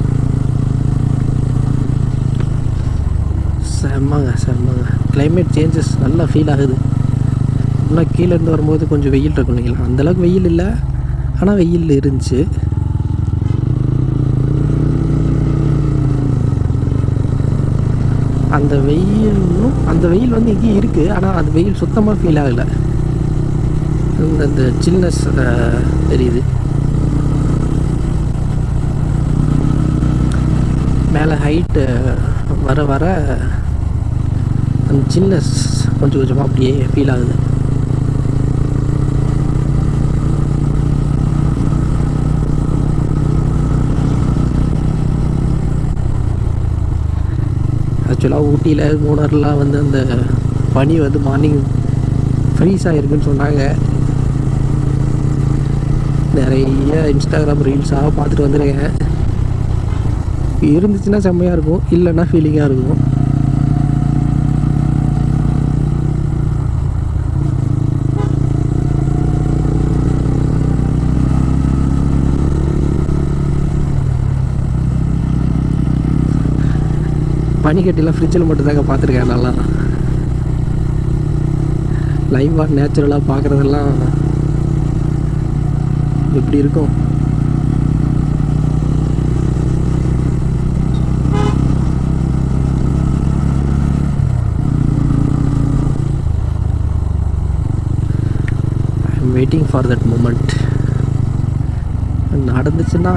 செம்மங்க செம்மங்க. கிளைமேட் சேஞ்சஸ் நல்லா ஃபீல் ஆகுது. இன்னும் கீழேருந்து வரும்போது கொஞ்சம் வெயில் இருக்கும் இல்லைங்களா? அந்தளவுக்கு வெயில் இல்லை, ஆனால் வெயில் இருந்துச்சு. அந்த வெயில் வந்து இங்கேயும் இருக்குது. ஆனால் அந்த வெயில் சுத்தமாக ஃபீல் ஆகலை. அந்த சில்னஸ் தெரியுது. மேலே ஹைட்டு வர வர அந்த சில்னஸ் கொஞ்சம் கொஞ்சமாக அப்படியே ஃபீல் ஆகுது. ஆக்சுவலாக ஊட்டியில் மூணாறுலாம் வந்து அந்த பனி வந்து மார்னிங் ஃப்ரீஸ் ஆகிருக்குன்னு சொன்னாங்க. நிறைய இன்ஸ்டாகிராம் ரீல்ஸாக பார்த்துட்டு வந்துருக்கேன். இருந்துச்சுன்னா செம்மையாக இருக்கும், இல்லைன்னா ஃபீலிங்காக இருக்கும். பனிக்கட்டிலாம் ஃப்ரிட்ஜில் மட்டும்தாங்க பார்த்துருக்கேன். நல்லா லைவாக நேச்சுரலாக பார்க்குறதெல்லாம் எப்படி இருக்கும். I am waiting for that moment. நடந்துச்சுன்னா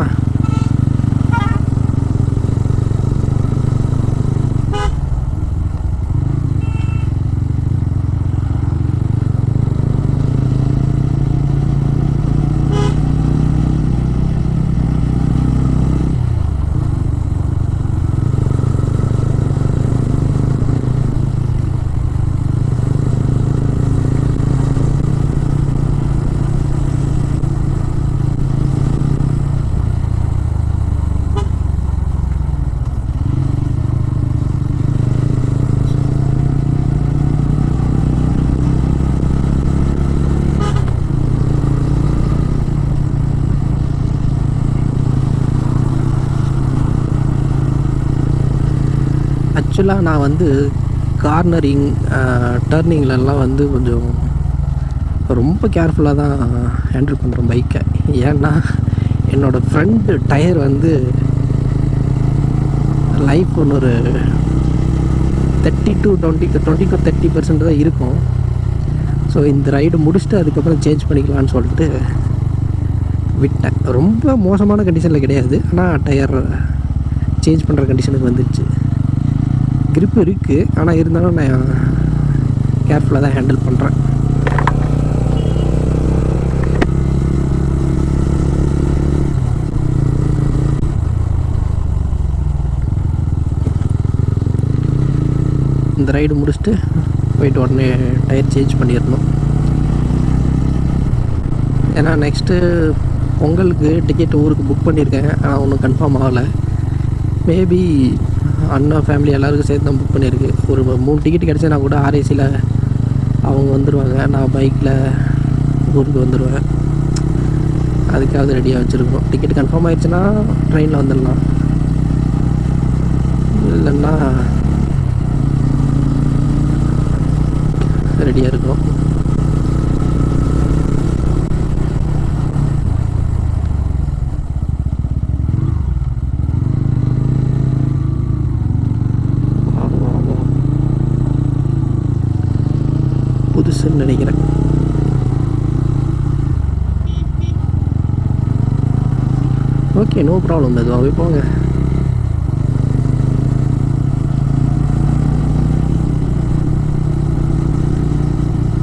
ஆக்சுவலாக நான் வந்து கார்னரிங் டர்னிங்லலாம் வந்து கொஞ்சம் ரொம்ப கேர்ஃபுல்லாக தான் ஹேண்டில் பண்ணுறேன் பைக்கை. ஏன்னா என்னோடய ஃப்ரண்ட் டயர் வந்து லைஃப் ஒன்று ஒரு 30% தான் இருக்கும். ஸோ இந்த ரைடு முடிச்சுட்டு அதுக்கப்புறம் சேஞ்ச் பண்ணிக்கலான்னு சொல்லிட்டு விட்டேன். ரொம்ப மோசமான கண்டிஷனில் கிடையாது, ஆனால் டயர் சேஞ்ச் பண்ணுற கண்டிஷனுக்கு வந்துடுச்சு. கிரிப் இருக்குது, ஆனால் இருந்தாலும் நான் கேர்ஃபுல்லாக தான் ஹேண்டில் பண்ணுறேன். இந்த ரைடு முடிச்சுட்டு போயிட்டு உடனே டயர் சேஞ்ச் பண்ணிடணும். ஏன்னா நெக்ஸ்ட்டு பொங்கலுக்கு டிக்கெட் ஊருக்கு புக் பண்ணியிருக்கேன், ஆனால் ஒன்றும் கன்ஃபார்ம் ஆகலை. மேபி அண்ணா ஃபேமிலி எல்லாருக்கும் சேர்த்து தான் புக் பண்ணியிருக்கு. ஒரு 3 டிக்கெட் கிடச்சா கூட ஆர்ஏசியில் அவங்க வந்துடுவாங்க, நான் பைக்கில் ஊருக்கு வந்துடுவேன். அதுக்காக ரெடியாக வச்சுருக்கோம். டிக்கெட் கன்ஃபார்ம் ஆகிடுச்சுன்னா ட்ரெயினில் வந்துடலாம், இல்லைன்னா ரெடியாக இருக்கும். புதுசுன்னு நினைக்கிறேன். ஓகே, நோ ப்ராப்ளம், மெதுவாகவே போங்க.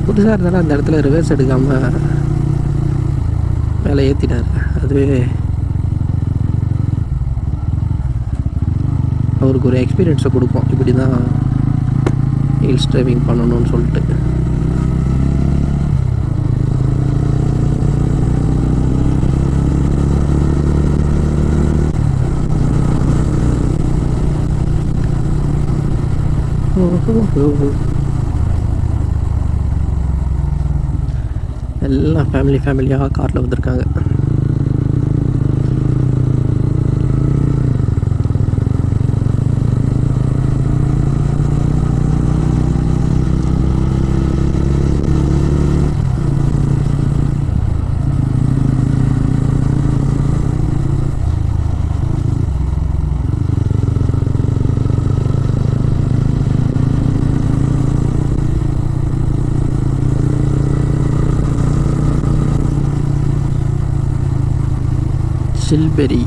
புதுசாக இருந்தாலும் அந்த இடத்துல ரிவர்ஸ் எடுக்காமல் மேலே ஏற்றிட்டார். அதுவே அவருக்கு ஒரு எக்ஸ்பீரியன்ஸை கொடுக்கும், இப்படி தான் ஹில்ஸ் ட்ரைவிங் பண்ணணும்னு சொல்லிட்டு. எல்லாம் ஃபேமிலியாக காரில் வந்திருக்காங்க. சில்பெரி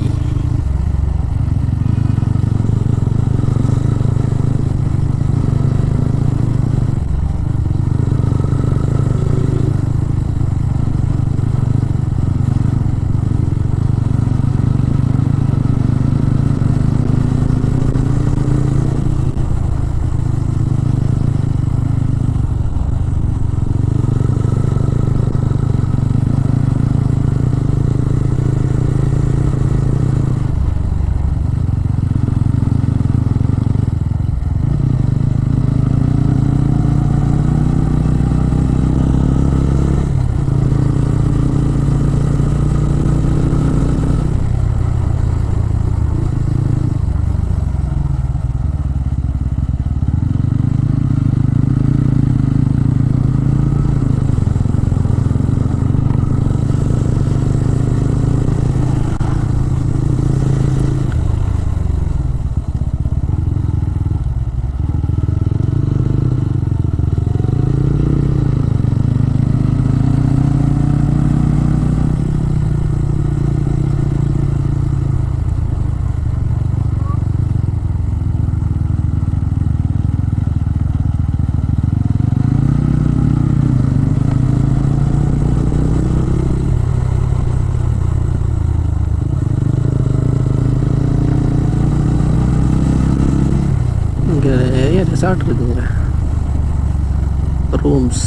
ரெசார்ட் இருக்குங்க, ரூம்ஸ்,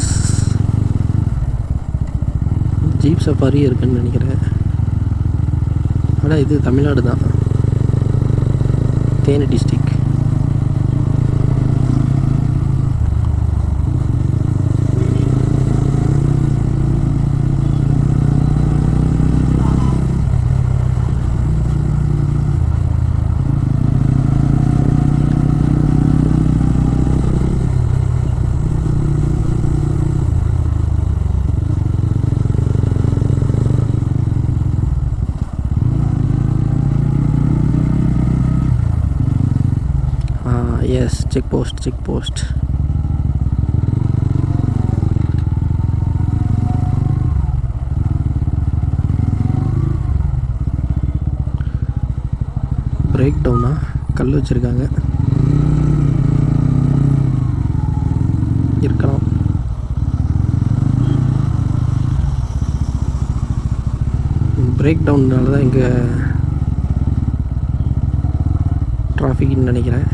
ஜீப் சஃபாரி இருக்குன்னு நினைக்கிறேன். ஆனால் இது தமிழ்நாடு தான், தேனி டிஸ்ட்ரிக். Check post. பிரேக் டவுனா கல் வச்சுருக்காங்க, இருக்கலாம். பிரேக் டவுன்னால தான் இங்கே டிராஃபிக்னு நினைக்கிறேன்.